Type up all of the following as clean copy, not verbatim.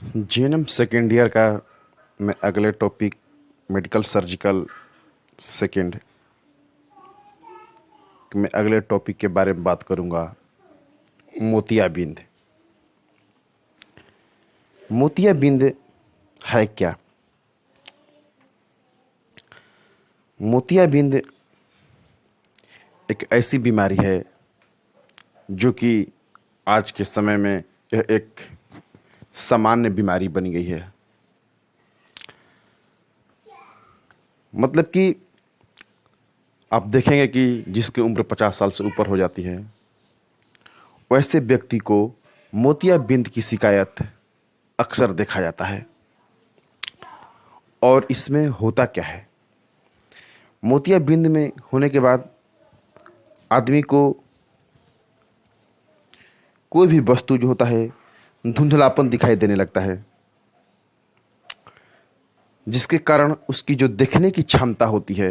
GNM second year का मैं अगले टॉपिक मेडिकल सर्जिकल सेकेंड मैं अगले टॉपिक के बारे में बात करूंगा। मोतियाबिंद। मोतियाबिंद है क्या? मोतियाबिंद एक ऐसी बीमारी है जो कि आज के समय में यह एक सामान्य बीमारी बन गई है। मतलब कि आप देखेंगे कि जिसकी उम्र 50 साल से ऊपर हो जाती है वैसे व्यक्ति को मोतियाबिंद की शिकायत अक्सर देखा जाता है। और इसमें होता क्या है? मोतियाबिंद में होने के बाद आदमी को कोई भी वस्तु जो होता है धुंधलापन दिखाई देने लगता है, जिसके कारण उसकी जो देखने की क्षमता होती है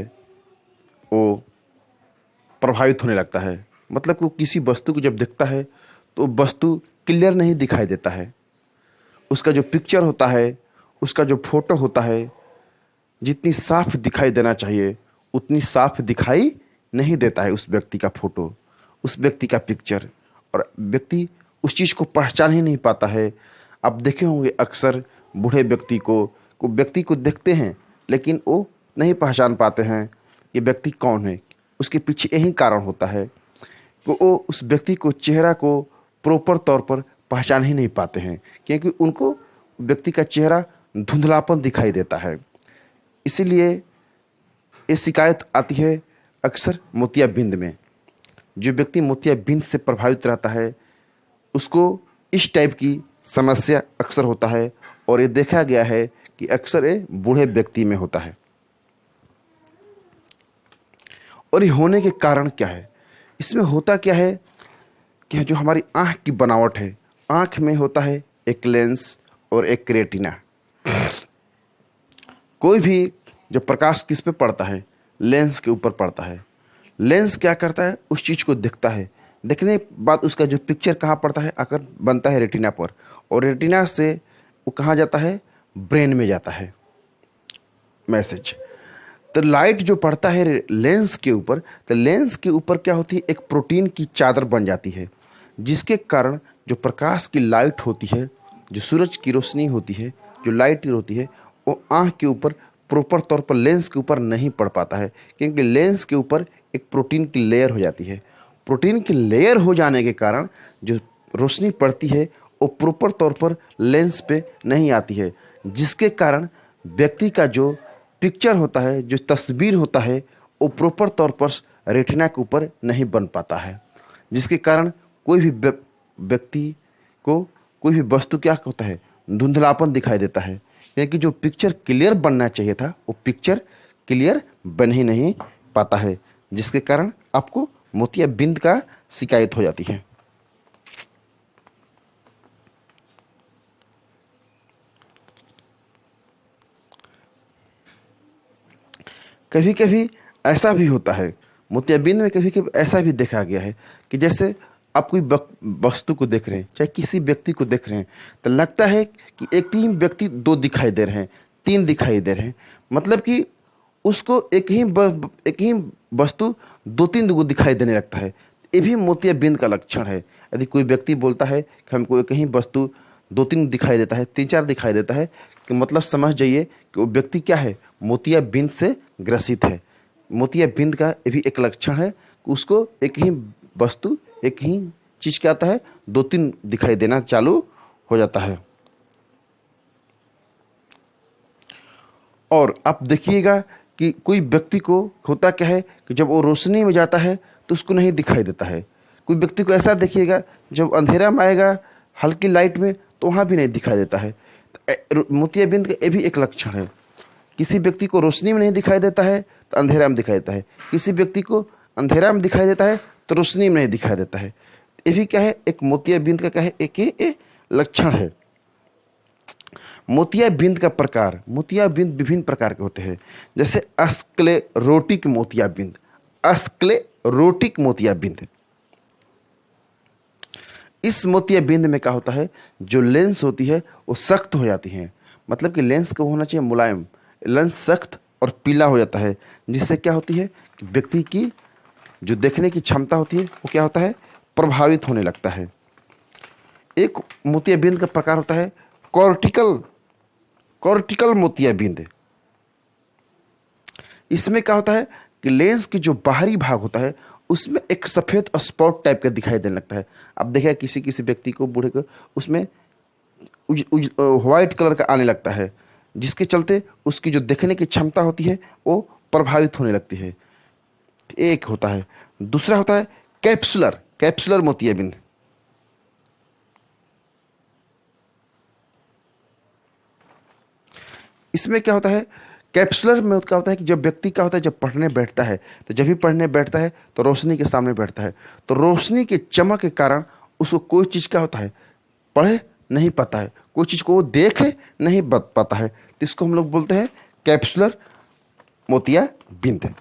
वो प्रभावित होने लगता है। मतलब कि वो किसी वस्तु को जब देखता है तो वस्तु क्लियर नहीं दिखाई देता है। उसका जो पिक्चर होता है, उसका जो फोटो होता है, जितनी साफ दिखाई देना चाहिए उतनी साफ दिखाई नहीं देता है उस व्यक्ति का फोटो, उस व्यक्ति का पिक्चर। और व्यक्ति उस चीज़ को पहचान ही नहीं पाता है। आप देखे होंगे अक्सर बूढ़े व्यक्ति को देखते हैं लेकिन वो नहीं पहचान पाते हैं ये व्यक्ति कौन है। उसके पीछे यही कारण होता है कि वो उस व्यक्ति को चेहरा को प्रॉपर तौर पर पहचान ही नहीं पाते हैं, क्योंकि उनको व्यक्ति का चेहरा धुंधलापन दिखाई देता है। इसीलिए ये शिकायत आती है अक्सर मोतियाबिंद में। जो व्यक्ति मोतियाबिंद से प्रभावित रहता है उसको इस टाइप की समस्या अक्सर होता है। और ये देखा गया है कि अक्सर ये बूढ़े व्यक्ति में होता है। और ये होने के कारण क्या है? इसमें होता क्या है कि जो हमारी आँख की बनावट है, आँख में होता है एक लेंस और एक रेटिना। कोई भी जब प्रकाश किस पे पड़ता है, लेंस के ऊपर पड़ता है। लेंस क्या करता है? उस चीज़ को दिखता है, देखने के बाद उसका जो पिक्चर कहाँ पड़ता है, आकर बनता है रेटिना पर। और रेटिना से वो कहाँ जाता है? ब्रेन में जाता है मैसेज। तो लाइट जो पड़ता है लेंस के ऊपर, तो लेंस के ऊपर क्या होती है? एक प्रोटीन की चादर बन जाती है, जिसके कारण जो प्रकाश की लाइट होती है, जो सूरज की रोशनी होती है, जो लाइट होती है, वो आँख के ऊपर प्रॉपर तौर पर लेंस के ऊपर नहीं पड़ पाता है, क्योंकि लेंस के ऊपर एक प्रोटीन की लेयर हो जाती है। प्रोटीन की लेयर हो जाने के कारण जो रोशनी पड़ती है वो प्रॉपर तौर पर लेंस पे नहीं आती है, जिसके कारण व्यक्ति का जो पिक्चर होता है, जो तस्वीर होता है, वो प्रॉपर तौर पर रेटिना के ऊपर नहीं बन पाता है। जिसके कारण कोई भी व्यक्ति को कोई भी वस्तु क्या होता है? धुंधलापन दिखाई देता है, क्योंकि जो पिक्चर क्लियर बनना चाहिए था वो पिक्चर क्लियर बन ही नहीं पाता है, जिसके कारण आपको मोतियाबिंद का शिकायत हो जाती है। कभी कभी ऐसा भी होता है, मोतियाबिंद में कभी कभी ऐसा भी देखा गया है कि जैसे आप कोई वस्तु को देख रहे हैं, चाहे किसी व्यक्ति को देख रहे हैं, तो लगता है कि एक ही व्यक्ति दो दिखाई दे रहे हैं, तीन दिखाई दे रहे हैं। मतलब कि उसको एक ही वस्तु दो तीन को दिखाई देने लगता है। ये भी मोतियाबिंद का लक्षण है। यदि कोई व्यक्ति बोलता है कि हमको एक ही वस्तु दो तीन दिखाई देता है, तीन चार दिखाई देता है, कि मतलब समझ जाइए कि वो व्यक्ति क्या है? मोतियाबिंद से ग्रसित है। मोतियाबिंद का ये भी एक लक्षण है कि उसको एक ही वस्तु, एक ही चीज़ क्या आता है? दो तीन दिखाई देना चालू हो जाता है। और आप देखिएगा कि कोई व्यक्ति को होता क्या है कि जब वो रोशनी में जाता है तो उसको नहीं दिखाई देता है। कोई व्यक्ति को ऐसा देखिएगा जब अंधेरा में आएगा हल्की लाइट में तो वहाँ भी नहीं दिखाई देता है। तो मोतियाबिंद का ये भी एक लक्षण है। किसी व्यक्ति को रोशनी में नहीं दिखाई देता है तो अंधेरा में दिखाई देता है, किसी व्यक्ति को अंधेरा में दिखाई देता है तो रोशनी में नहीं दिखाई देता है। ये भी क्या है? एक मोतियाबिंद का क्या है? एक लक्षण है। मोतियाबिंद का प्रकार, मोतियाबिंद विभिन्न प्रकार के होते हैं, जैसे स्क्लेरोटिक मोतियाबिंद। स्क्लेरोटिक मोतियाबिंद इस मोतियाबिंद में क्या होता है, जो लेंस होती है वो सख्त हो जाती है, मतलब कि लेंस को होना चाहिए मुलायम, लेंस सख्त और पीला हो जाता है, जिससे क्या होती है कि व्यक्ति की जो देखने की क्षमता होती है वो क्या होता है, प्रभावित होने लगता है। एक मोतियाबिंद का प्रकार होता है कॉर्टिकल, कॉर्टिकल मोतियाबिंद। इसमें क्या होता है कि लेंस की जो बाहरी भाग होता है उसमें एक सफ़ेद स्पॉट टाइप का दिखाई देने लगता है। अब देखिए किसी किसी व्यक्ति को, बूढ़े को, उसमें व्हाइट कलर का आने लगता है, जिसके चलते उसकी जो देखने की क्षमता होती है वो प्रभावित होने लगती है। एक होता है। दूसरा होता है कैप्सुलर, कैप्सुलर मोतियाबिंद। इसमें क्या होता है, कैप्सुलर में क्या होता है कि जब व्यक्ति क्या होता है, जब पढ़ने बैठता है, तो जब भी पढ़ने बैठता है तो रोशनी के सामने बैठता है, तो रोशनी के चमक के कारण उसको कोई चीज़ क्या होता है, पढ़ नहीं पाता है, कोई चीज़ को वो देख नहीं पाता है, तो इसको हम लोग बोलते हैं कैप्सुलर मोतियाबिंद।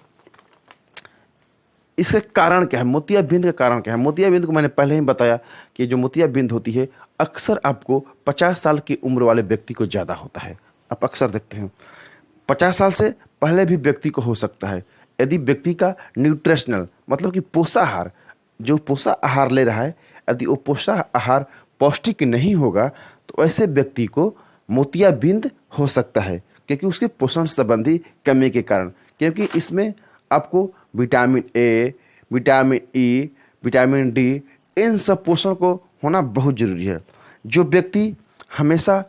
इसका कारण क्या है, मोतियाबिंद का कारण क्या है? मोतियाबिंद को मैंने पहले ही बताया कि जो मोतियाबिंद होती है अक्सर आपको 50 साल की उम्र वाले व्यक्ति को ज़्यादा होता है। आप अक्सर देखते हैं 50 साल से पहले भी व्यक्ति को हो सकता है, यदि व्यक्ति का न्यूट्रिशनल मतलब कि पोषाहार, जो पोषाहार ले रहा है, यदि वो पोषाहार पौष्टिक नहीं होगा तो ऐसे व्यक्ति को मोतियाबिंद हो सकता है, क्योंकि उसके पोषण संबंधी कमी के कारण। क्योंकि इसमें आपको vitamin A, vitamin E, vitamin D, इन सब पोषण को होना बहुत ज़रूरी है। जो व्यक्ति हमेशा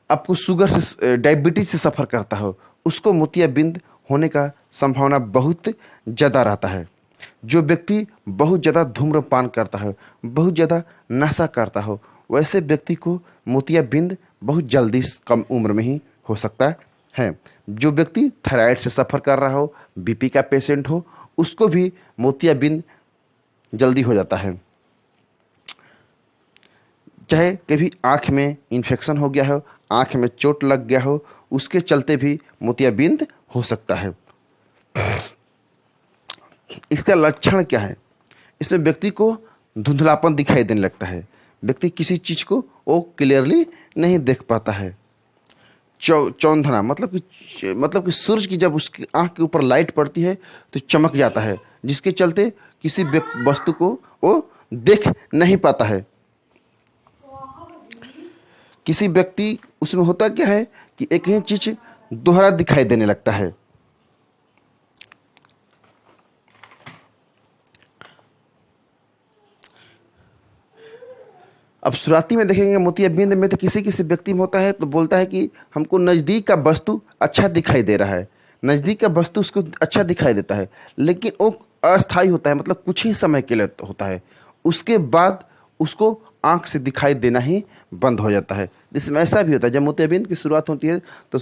आपको शुगर से, डायबिटीज से सफ़र करता हो, उसको मोतियाबिंद होने का संभावना बहुत ज़्यादा रहता है। जो व्यक्ति बहुत ज़्यादा धूम्रपान करता है, बहुत ज़्यादा नशा करता हो, वैसे व्यक्ति को मोतियाबिंद बहुत जल्दी कम उम्र में ही हो सकता है। जो व्यक्ति थायराइड से सफ़र कर रहा हो, बीपी का पेशेंट हो, उसको भी मोतियाबिंद जल्दी हो जाता है। चाहे कभी आँख में इन्फेक्शन हो गया हो, आँख में चोट लग गया हो, उसके चलते भी मोतियाबिंद हो सकता है। इसका लक्षण क्या है? इसमें व्यक्ति को धुंधलापन दिखाई देने लगता है, व्यक्ति किसी चीज़ को वो क्लियरली नहीं देख पाता है। चौंधना मतलब कि सूरज की जब उसकी आँख के ऊपर लाइट पड़ती है तो चमक जाता है, जिसके चलते किसी वस्तु को वो देख नहीं पाता है। किसी व्यक्ति, उसमें होता क्या है कि एक ही चीज दोहरा दिखाई देने लगता है। अब शुरुआती में देखेंगे मोतियाबिंद में तो किसी किसी व्यक्ति में होता है तो बोलता है कि हमको नज़दीक का वस्तु अच्छा दिखाई दे रहा है, नज़दीक का वस्तु उसको अच्छा दिखाई देता है, लेकिन वो अस्थायी होता है, मतलब कुछ ही समय के लिए होता है, उसके बाद उसको आँख से दिखाई देना ही बंद हो जाता है। जिसमें ऐसा भी होता है, जब मोतियाबिंद की शुरुआत होती है तो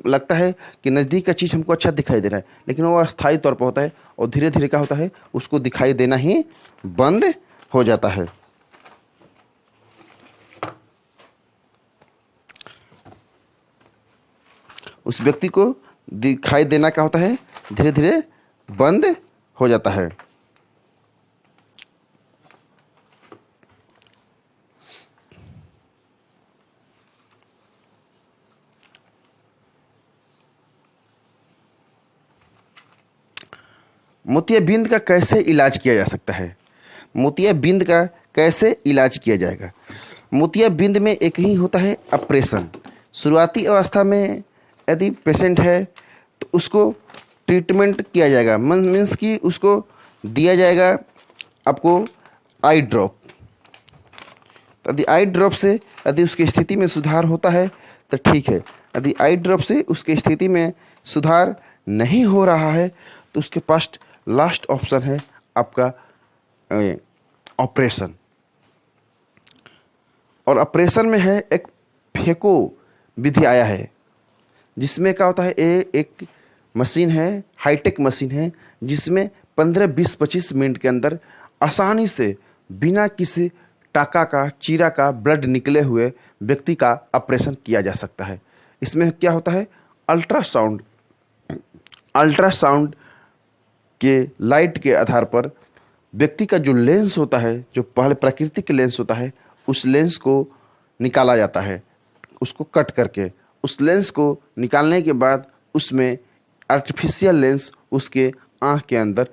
लगता है कि नज़दीक का चीज़ हमको अच्छा दिखाई दे रहा है, लेकिन वो अस्थायी तौर पर होता है और धीरे धीरे क्या होता है, उसको दिखाई देना ही बंद हो जाता है। उस व्यक्ति को दिखाई देना क्या होता है, धीरे धीरे बंद हो जाता है। मोतियाबिंद का कैसे इलाज किया जा सकता है? मोतियाबिंद का कैसे इलाज किया जाएगा? मोतियाबिंद में एक ही होता है ऑपरेशन। शुरुआती अवस्था में यदि पेशेंट है तो उसको ट्रीटमेंट किया जाएगा, मीन्स कि उसको दिया जाएगा आपको आई ड्रॉप। यदि आई ड्रॉप से यदि उसकी स्थिति में सुधार होता है तो ठीक है, यदि आई ड्रॉप से उसकी स्थिति में सुधार नहीं हो रहा है तो उसके पास लास्ट ऑप्शन है आपका ऑपरेशन। और ऑपरेशन में है एक फेको विधि आया है, जिसमें क्या होता है, एक मशीन है, हाईटेक मशीन है, जिसमें 15, 20, 25 मिनट के अंदर आसानी से बिना किसी टाका का, चीरा का, ब्लड निकले हुए व्यक्ति का ऑपरेशन किया जा सकता है। इसमें क्या होता है, अल्ट्रासाउंड के लाइट के आधार पर व्यक्ति का जो लेंस होता है, जो पहले प्राकृतिक लेंस होता है, उस लेंस को निकाला जाता है, उसको कट करके। उस लेंस को निकालने के बाद उसमें आर्टिफिशियल लेंस उसके आँख के अंदर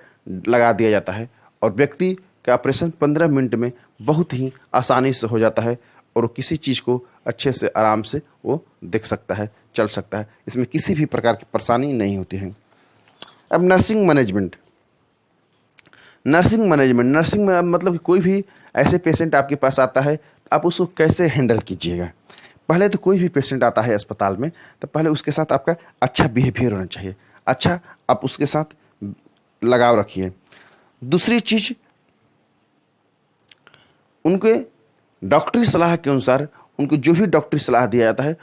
लगा दिया जाता है और व्यक्ति का ऑपरेशन 15 मिनट में बहुत ही आसानी से हो जाता है और वो किसी चीज़ को अच्छे से आराम से वो देख सकता है, चल सकता है। इसमें किसी भी प्रकार की परेशानी नहीं होती है। अब नर्सिंग मैनेजमेंट नर्सिंग में मतलब कि कोई भी ऐसे पेशेंट आपके पास आता है, आप उसको कैसे हैंडल कीजिएगा। पहले तो कोई भी पेशेंट आता है अस्पताल में, तो पहले उसके साथ आपका अच्छा बिहेवियर होना चाहिए, अच्छा आप उसके साथ लगाव रखिए। दूसरी चीज़, उनके डॉक्टरी सलाह के अनुसार उनको जो भी डॉक्टरी सलाह दिया जाता है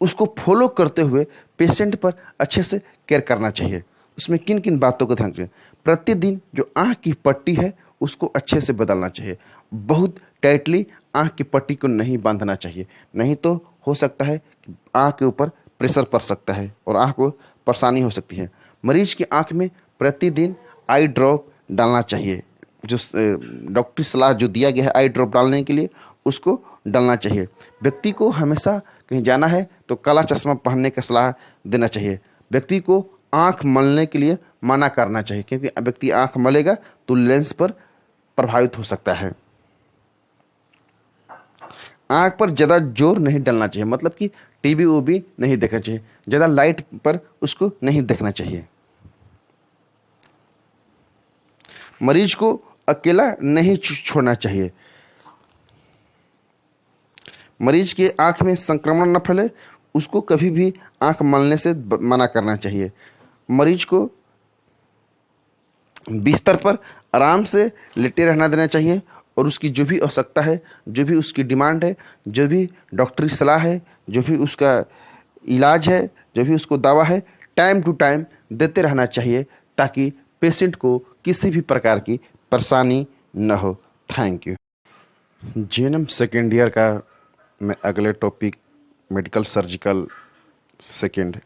उसको फॉलो करते हुए पेशेंट पर अच्छे से केयर करना चाहिए। उसमें किन किन बातों को ध्यान रखें। प्रतिदिन जो आँख की पट्टी है उसको अच्छे से बदलना चाहिए। बहुत टाइटली आँख की पट्टी को नहीं बांधना चाहिए, नहीं तो हो सकता है कि आँख के ऊपर प्रेशर पड़ सकता है और आँख को परेशानी हो सकती है। मरीज की आँख में प्रतिदिन आई ड्रॉप डालना चाहिए। जो डॉक्टरी सलाह जो दिया गया है आई ड्रॉप डालने के लिए, उसको डालना चाहिए। व्यक्ति को हमेशा कहीं जाना है तो काला चश्मा पहनने का सलाह देना चाहिए। व्यक्ति को आँख मलने के लिए मना करना चाहिए, क्योंकि व्यक्ति आँख मलेगा तो लेंस पर प्रभावित हो सकता है। आँख पर ज़्यादा जोर नहीं डालना चाहिए, मतलब कि टीवी वूवी नहीं देखना चाहिए, ज़्यादा लाइट पर उसको नहीं देखना चाहिए। मरीज को अकेला नहीं छोड़ना चाहिए। मरीज के आँख में संक्रमण न फैले, उसको कभी भी आँख मलने से मना करना चाहिए। मरीज को बिस्तर पर आराम से लेटे रहना देना चाहिए और उसकी जो भी आवश्यकता है, जो भी उसकी डिमांड है, जो भी डॉक्टरी सलाह है, जो भी उसका इलाज है, जो भी उसको दवा है, टाइम टू टाइम देते रहना चाहिए ताकि पेशेंट को किसी भी प्रकार की परेशानी न हो। Thank you. GNM second year का मैं अगले टॉपिक मेडिकल सर्जिकल सेकेंड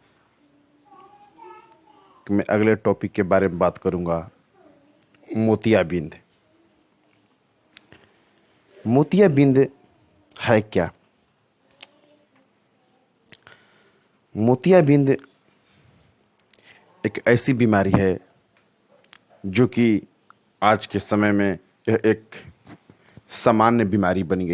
मैं अगले टॉपिक के बारे में बात करूंगा, मोतियाबिंद। मोतियाबिंद है क्या? मोतियाबिंद एक ऐसी बीमारी है जो कि आज के समय में यह एक सामान्य बीमारी बन गई है।